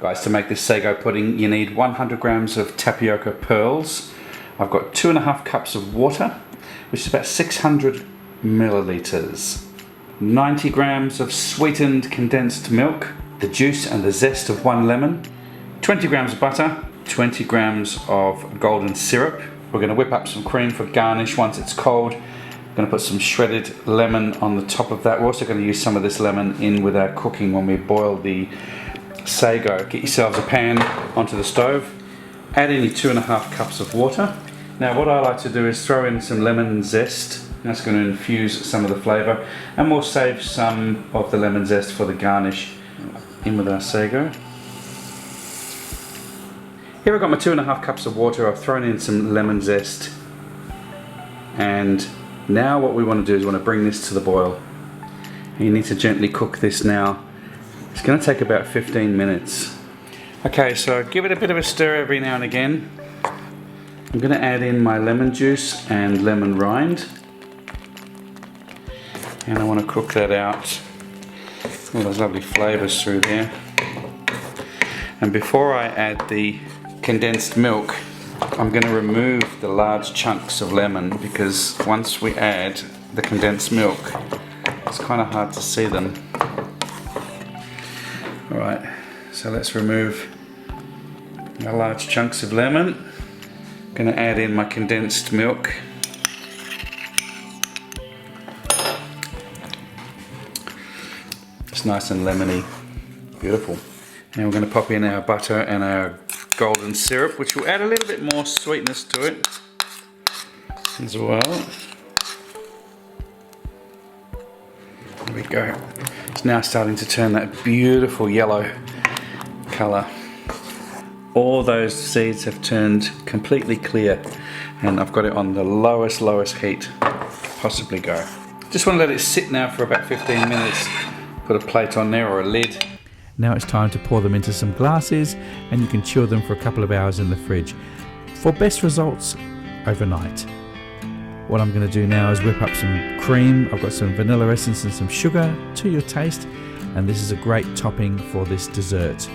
Guys, to make this sago pudding, you need 100 grams of tapioca pearls. I've got 2.5 cups of water, which is about 600 milliliters. 90 grams of sweetened condensed milk, the juice and the zest of 1 lemon, 20 grams of butter, 20 grams of golden syrup. We're going to whip up some cream for garnish once it's cold. I'm going to put some shredded lemon on the top of that. We're also going to use some of this lemon in with our cooking when we boil the sago. Get yourselves a pan onto the stove, add in your 2.5 cups of water. Now what I like to do is throw in some lemon zest. That's going to infuse some of the flavour, and we'll save some of the lemon zest for the garnish in with our sago. Here I've got my 2.5 cups of water. I've thrown in some lemon zest, and now what we want to do is we want to bring this to the boil. And you need to gently cook this now. It's going to take about 15 minutes. Okay, so give it a bit of a stir every now and again. I'm going to add in my lemon juice and lemon rind. And I want to cook that out. All those lovely flavours through there. And before I add the condensed milk, I'm going to remove the large chunks of lemon, because once we add the condensed milk, it's kind of hard to see them. Alright, so let's remove my large chunks of lemon. I'm going to add in my condensed milk. It's nice and lemony, beautiful. Now we're going to pop in our butter and our golden syrup, which will add a little bit more sweetness to it as well. There we go. It's now starting to turn that beautiful yellow colour. All those seeds have turned completely clear, and I've got it on the lowest heat possibly go. Just want to let it sit now for about 15 minutes. Put a plate on there or a lid. Now it's time to pour them into some glasses, and you can chill them for a couple of hours in the fridge. For best results, overnight. What I'm going to do now is whip up some cream. I've got some vanilla essence and some sugar to your taste, and this is a great topping for this dessert.